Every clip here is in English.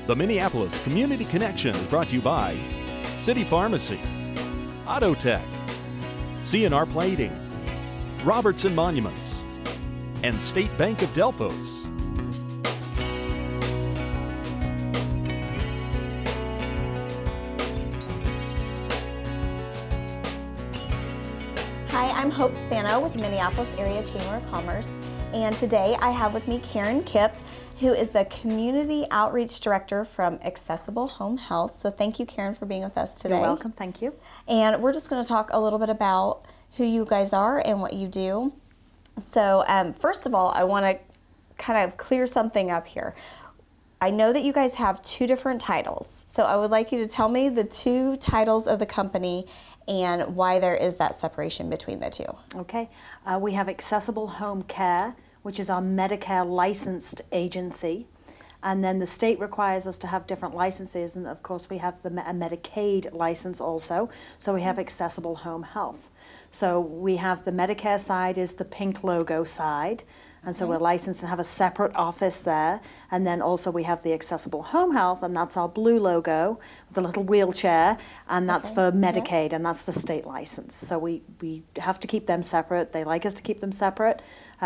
The Minneapolis Community Connection is brought to you by City Pharmacy, Auto Tech, C&R Plating, Robertson Monuments, and State Bank of Delphos. Hi, I'm Hope Spano with the Minneapolis Area Chamber of Commerce, and today I have with me Caron Kipp, who is the Community Outreach Director from Accessible Home Health. So thank you, Caron, for being with us today. You're welcome, thank you. And we're just going to talk a little bit about who you guys are and what you do. So first of all, I want to kind of clear something up here. I know that you guys have two different titles, so I would like you to tell me the two titles of the company and why there is that separation between the two. Okay, we have Accessible Home Care, which is our Medicare licensed agency, and then the state requires us to have different licenses, and of course we have a Medicaid license also, so we have Accessible Home Health. So we have the Medicare side is the pink logo side, and so we're licensed and have a separate office there. And then also we have the Accessible Home Health, and that's our blue logo with a little wheelchair, and that's for Medicaid, and that's the state license. So we have to keep them separate. They like us to keep them separate.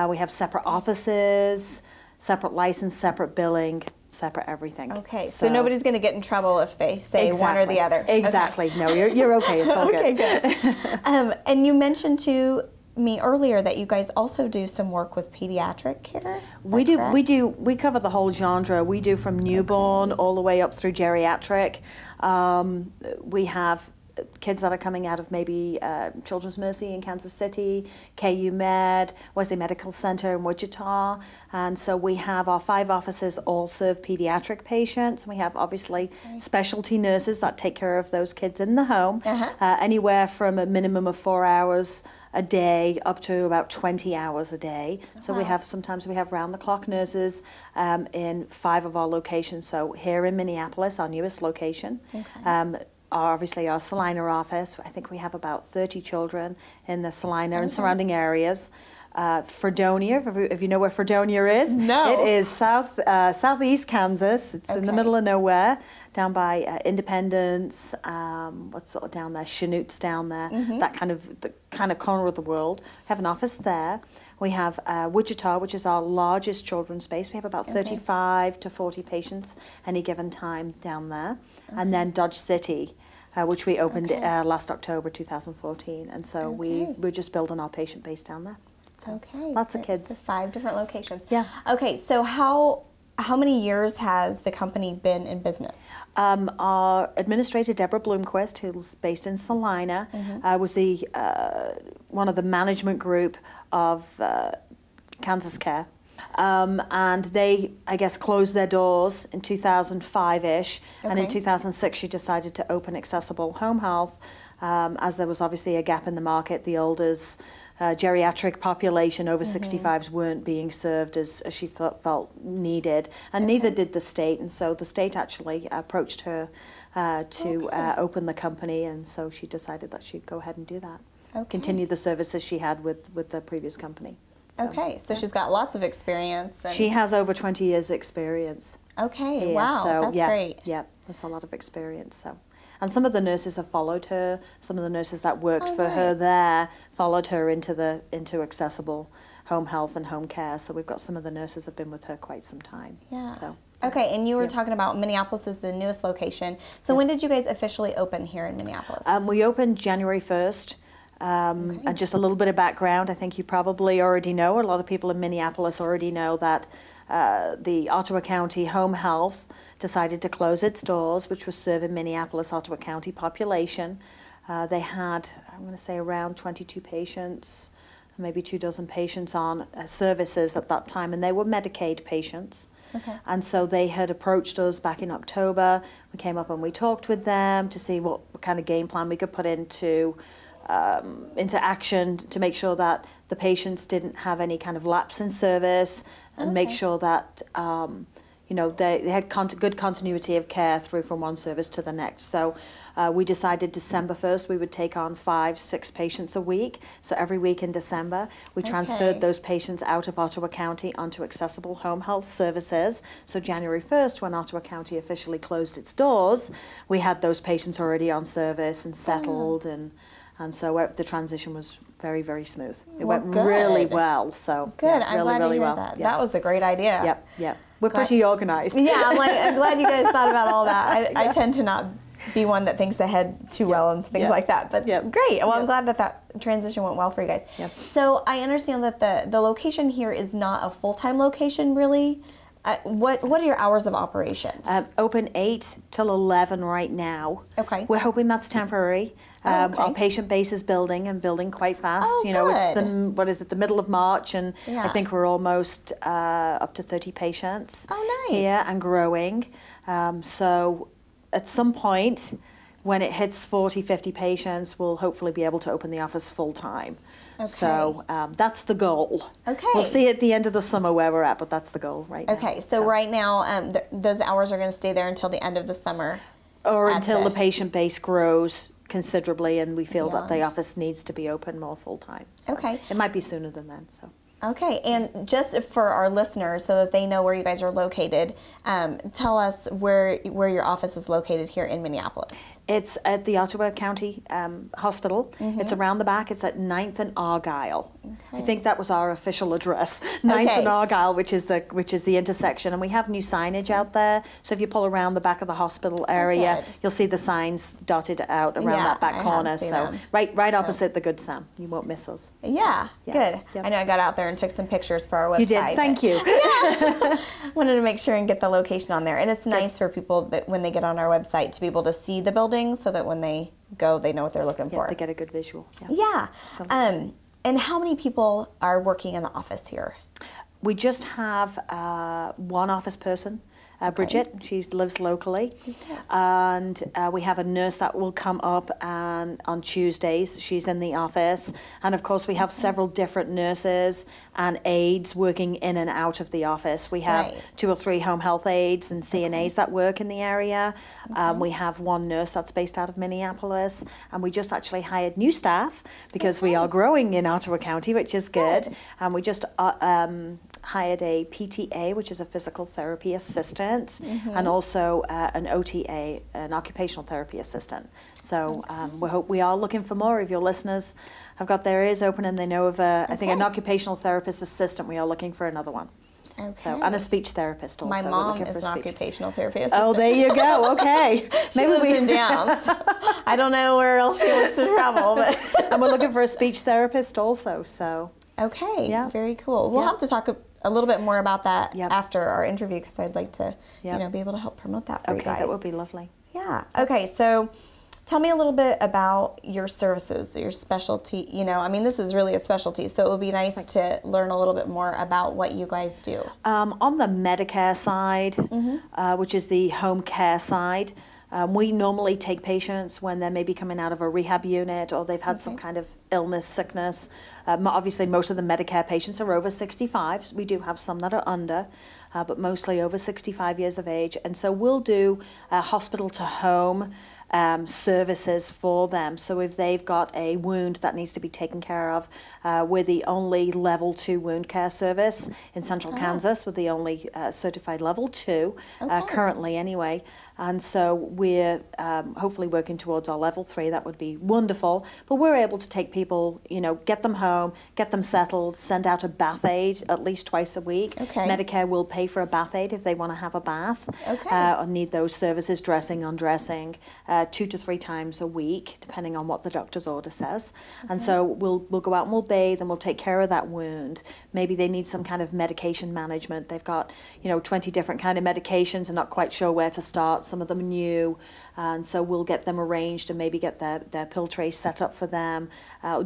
We have separate offices, separate license, separate billing, separate everything. Okay, so nobody's going to get in trouble if they say one or the other. Exactly. Okay. No, you're okay. It's all good. Okay, good. And you mentioned to me earlier that you guys also do some work with pediatric care. We cover the whole genre. We do from newborn all the way up through geriatric. We have kids that are coming out of maybe Children's Mercy in Kansas City, KU Med, Wesley Medical Center in Wichita, and so we have our 5 offices all serve pediatric patients. We have obviously specialty nurses that take care of those kids in the home, anywhere from a minimum of 4 hours a day up to about 20 hours a day. So we have, sometimes we have round-the-clock nurses in 5 of our locations. So here in Minneapolis, our newest location, obviously our Salina office, I think we have about 30 children in the Salina and surrounding areas. Fredonia, if you know where Fredonia is, it is southeast Kansas. It's in the middle of nowhere, down by Independence. What's down there? Chanut's down there. That kind of corner of the world. We have an office there. We have Wichita, which is our largest children's space. We have about 35 to 40 patients any given time down there, and then Dodge City, which we opened last October 2014, and so we're just building our patient base down there. So lots of kids. So 5 different locations. Yeah. Okay, so how many years has the company been in business? Our administrator, Deborah Bloomquist, who's based in Salina, was the one of the management group of Kansas Care. And they, I guess, closed their doors in 2005-ish, and in 2006 she decided to open Accessible Home Health, as there was obviously a gap in the market. The olders, geriatric population over 65s weren't being served as she felt needed, and neither did the state, and so the state actually approached her to open the company, and so she decided that she'd go ahead and do that, continue the services she had with the previous company. So, so she's got lots of experience. She has over 20 years experience. Okay, wow, so, that's great. Yeah, that's a lot of experience. So, and some of the nurses have followed her. Some of the nurses that worked for her there followed her into Accessible Home Health and Home Care. So we've got some of the nurses have been with her quite some time. Yeah. So, okay, and you were talking about Minneapolis is the newest location. So when did you guys officially open here in Minneapolis? We opened January 1st. And just a little bit of background, I think you probably already know, a lot of people in Minneapolis already know that the Ottawa County Home Health decided to close its doors, which was serving Minneapolis, Ottawa County population. They had, I'm going to say, around 22 patients, maybe 24 patients on services at that time, and they were Medicaid patients. And so they had approached us back in October. We came up and we talked with them to see what kind of game plan we could put into action to make sure that the patients didn't have any kind of lapse in service, and make sure that you know, they had good continuity of care through from one service to the next. So we decided December 1st we would take on 5-6 patients a week. So every week in December, we transferred those patients out of Ottawa County onto accessible home health services. So January 1st, when Ottawa County officially closed its doors, we had those patients already on service and settled, and so the transition was very, very smooth. It went really well. So good. Yeah, I'm glad to hear that. Yeah. That was a great idea. Yep. We're pretty organized. Yeah, I'm glad you guys thought about all that. I tend to not be one that thinks ahead too well and things like that. But great. Well, I'm glad that transition went well for you guys. So I understand that the location here is not a full-time location, really. What are your hours of operation? Open 8 till 11 right now. Okay. We're hoping that's temporary. Our patient base is building quite fast. Oh, you know, good. it's the middle of March, and I think we're almost up to 30 patients. Oh, nice. Here and growing. So at some point, when it hits 40, 50 patients, we'll hopefully be able to open the office full time. Okay. So that's the goal. Okay. We'll see at the end of the summer where we're at, but that's the goal right now. Okay, so right now, those hours are going to stay there until the end of the summer? Or until the patient base grows considerably and we feel that the office needs to be open more full time. So it might be sooner than then. So. Okay, and just for our listeners, so that they know where you guys are located, tell us where your office is located here in Minneapolis. It's at the Ottawa County Hospital. It's around the back. It's at 9th and Argyle. I think that was our official address, 9th and Argyle, which is the intersection. And we have new signage out there. So if you pull around the back of the hospital area, you'll see the signs dotted out around that back corner. So right opposite the Good Sam. You won't miss us. Yeah, good. I know I got out there and took some pictures for our website. You did. Thank you. Wanted to make sure and get the location on there. And it's nice for people that when they get on our website to be able to see the building, so that when they go, they know what they're looking for. They get a good visual. And how many people are working in the office here? We just have one office person. Bridget, she lives locally, and we have a nurse that will come up on Tuesdays. She's in the office, and of course we have several different nurses and aides working in and out of the office. We have 2 or 3 home health aides and CNAs that work in the area. We have one nurse that's based out of Minneapolis, and we just actually hired new staff because we are growing in Ottawa County, which is good. And we just hired a PTA, which is a physical therapy assistant, and also an OTA, an occupational therapy assistant. So we are looking for more. If your listeners have got their ears open and they know of, I think, an occupational therapist assistant, we are looking for another one. So, and a speech therapist also. My mom is an occupational therapy assistant. Oh, there you go. Okay. She lives in Downs. I don't know where else she wants to travel, but and we're looking for a speech therapist also. So. Okay. Very cool. We'll have to talk a little bit more about that after our interview, because I'd like to, be able to help promote that for you guys. That would be lovely. Yeah. Okay. So, tell me a little bit about your services, your specialty. I mean, this is really a specialty, so it would be nice to learn a little bit more about what you guys do. On the Medicare side, which is the home care side, we normally take patients when they're maybe coming out of a rehab unit or they've had some kind of illness, sickness. Obviously, most of the Medicare patients are over 65. We do have some that are under, but mostly over 65 years of age. And so we'll do hospital to home services for them. So if they've got a wound that needs to be taken care of, we're the only level 2 wound care service in central Kansas. We're the only certified level 2 currently anyway. And so we're hopefully working towards our level 3. That would be wonderful. But we're able to take people, get them home, get them settled, send out a bath aid at least twice a week. Medicare will pay for a bath aid if they want to have a bath or need those services, dressing, undressing, 2 to 3 times a week, depending on what the doctor's order says. And so we'll go out and we'll bathe and we'll take care of that wound. Maybe they need some kind of medication management. They've got, 20 different kind of medications and not quite sure where to start. Some of them are new, and so we'll get them arranged and maybe get their pill tray set up for them,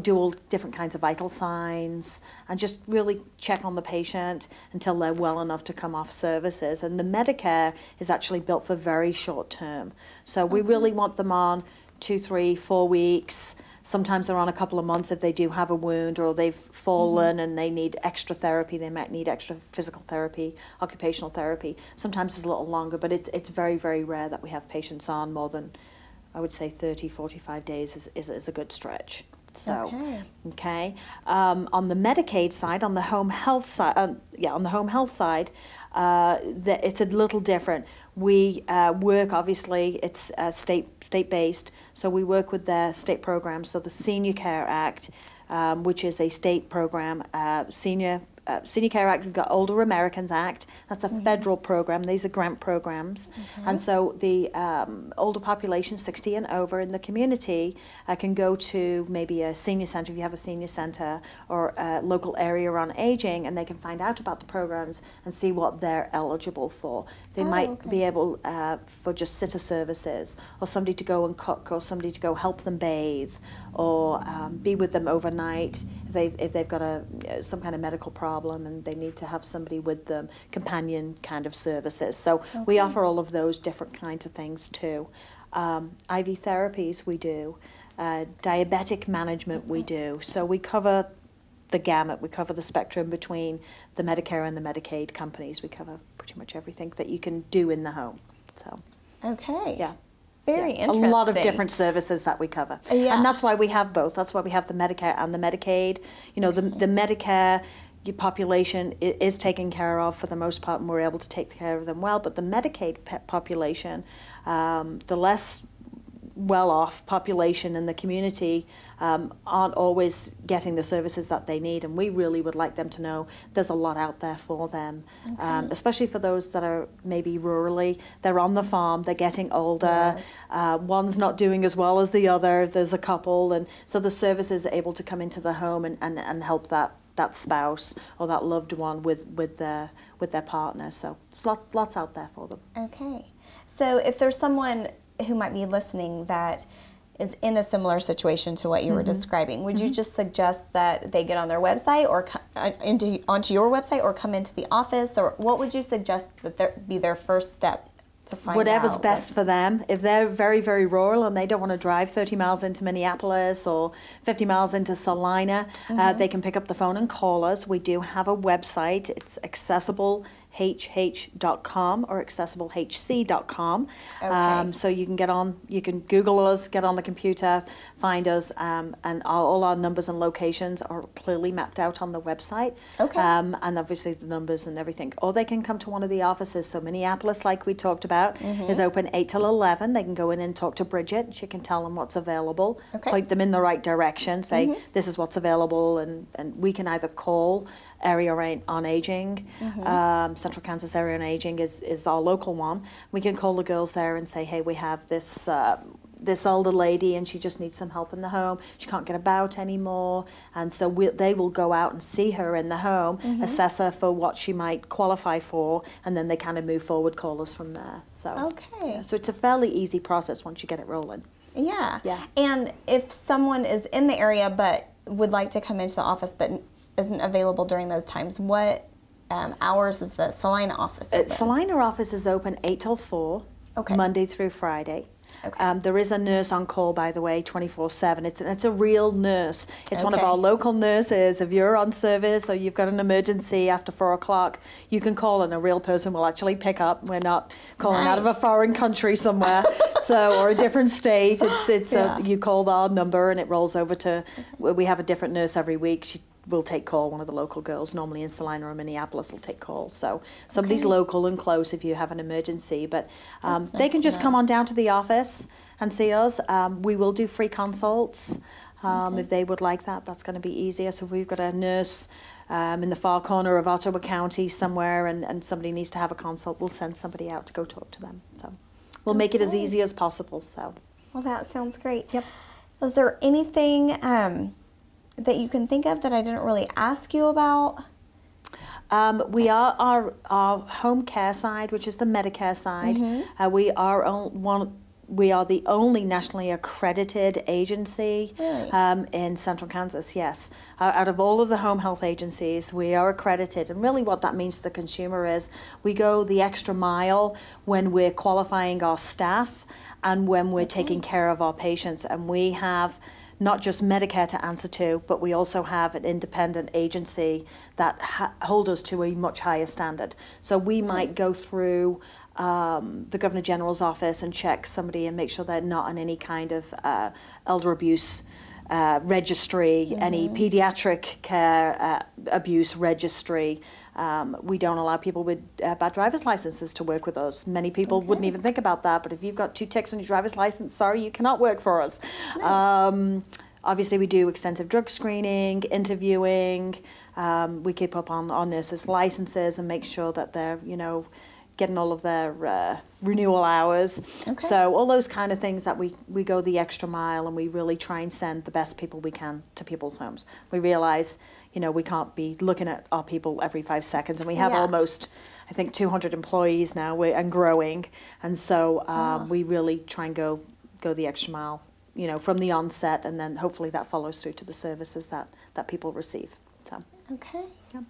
do all different kinds of vital signs, and just really check on the patient until they're well enough to come off services. And the Medicare is actually built for very short term. So we really want them on 2, 3, 4 weeks, Sometimes they're on a couple of months if they do have a wound or they've fallen and they need extra therapy. They might need extra physical therapy, occupational therapy. Sometimes it's a little longer, but it's very, very rare that we have patients on more than, I would say, 30, 45 days is a good stretch. So, okay. On the Medicaid side, on the home health side, on the home health side, it's a little different. We work, obviously, it's state-based, so we work with their state programs. So the Senior Care Act, which is a state program, Senior Care Act, we've got Older Americans Act, that's a federal program, these are grant programs. And so the older population, 60 and over in the community, can go to maybe a senior center, if you have a senior center, or a local area on aging, and they can find out about the programs and see what they're eligible for. They might be able for just sitter services, or somebody to go and cook, or somebody to go help them bathe, or be with them overnight if they've got some kind of medical problem and they need to have somebody with them, companion kind of services. So we offer all of those different kinds of things too. IV therapies we do, diabetic management we do. So we cover the gamut, we cover the spectrum between the Medicare and the Medicaid companies. We cover pretty much everything that you can do in the home. So yeah. Very interesting. A lot of different services that we cover. And that's why we have both. That's why we have the Medicare and the Medicaid. You know, the Medicare population is taken care of for the most part, and we're able to take care of them well. But the Medicaid population, the less well-off population in the community, aren't always getting the services that they need, and we really would like them to know there's a lot out there for them, especially for those that are maybe rurally, they're on the farm, they're getting older, one's not doing as well as the other, if there's a couple, and so the services are able to come into the home and help that spouse or that loved one with their partner. So there's lots out there for them. Okay, so if there's someone who might be listening that is in a similar situation to what you were describing, would you just suggest that they get on their website or onto your website or come into the office, or what would you suggest that be their first step to find whatever's out best for them? If they're very, very rural and they don't want to drive 30 miles into Minneapolis or 50 miles into Salina, they can pick up the phone and call us. We do have a website. It's accessiblehh.com or accessiblehc.com. So you can get on, you can Google us, get on the computer, find us, and all our numbers and locations are clearly mapped out on the website. And obviously the numbers and everything. Or they can come to one of the offices. So Minneapolis, like we talked about, is open 8 till 11. They can go in and talk to Bridget. She can tell them what's available, point them in the right direction, say this is what's available, and we can either call Area on Aging, Central Kansas Area on Aging is our local one. We can call the girls there and say, hey, we have this this older lady and she just needs some help in the home. She can't get about anymore, and so they will go out and see her in the home, assess her for what she might qualify for, and then they kind of move forward, call us from there. So so it's a fairly easy process once you get it rolling. And if someone is in the area but would like to come into the office but isn't available during those times, what hours is the Salina office open? Salina office is open 8 till 4, Monday through Friday. There is a nurse on call, by the way, 24/7. It's a real nurse. It's one of our local nurses. If you're on service or you've got an emergency after 4 o'clock, you can call and a real person will actually pick up. We're not calling out of a foreign country somewhere, or a different state. You call our number and it rolls over to. We have a different nurse every week. Will take call. One of the local girls, normally in Salina or Minneapolis, will take call. So somebody's local and close if you have an emergency. But they can just come on down to the office and see us. We will do free consults if they would like that. That's going to be easier. So if we've got a nurse in the far corner of Ottawa County somewhere and somebody needs to have a consult, we'll send somebody out to go talk to them. So we'll make it as easy as possible. So. Well, that sounds great. Is there anything that you can think of that I didn't really ask you about? We are our home care side, which is the Medicare side. We are the only nationally accredited agency in Central Kansas. Yes, out of all of the home health agencies, we are accredited. And really, what that means to the consumer is we go the extra mile when we're qualifying our staff and when we're taking care of our patients. And we have not just Medicare to answer to, but we also have an independent agency that hold us to a much higher standard. So we might go through the Governor General's office and check somebody and make sure they're not on any kind of elder abuse registry, any pediatric care abuse registry. We don't allow people with bad driver's licenses to work with us. Many people wouldn't even think about that, but if you've got 2 ticks on your driver's license, sorry, you cannot work for us. Nice. Obviously, we do extensive drug screening, interviewing. We keep up on our nurses' licenses and make sure that they're, getting all of their renewal hours. So all those kind of things that we go the extra mile, and we really try and send the best people we can to people's homes. We realize, we can't be looking at our people every 5 seconds, and we have almost, I think, 200 employees now and growing. And so we really try and go the extra mile, from the onset, and then hopefully that follows through to the services that people receive. So. Okay. Yeah.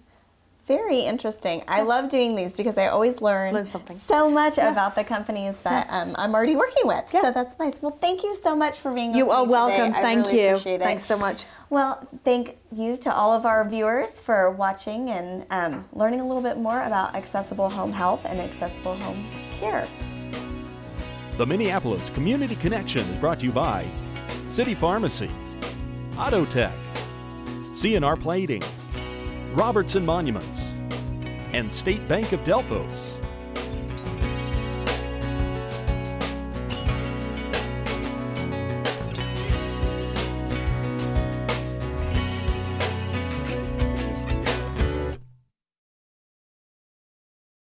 Very interesting. I love doing these because I always learn so much about the companies that I'm already working with. So that's nice. Well, thank you so much for being with me today. You are welcome. Thank you. Appreciate it. Thanks so much. Well, thank you to all of our viewers for watching and learning a little bit more about accessible home health and accessible home care. The Minneapolis Community Connection is brought to you by City Pharmacy, Auto Tech, CNR Plating, Robertson Monuments, and State Bank of Delphos.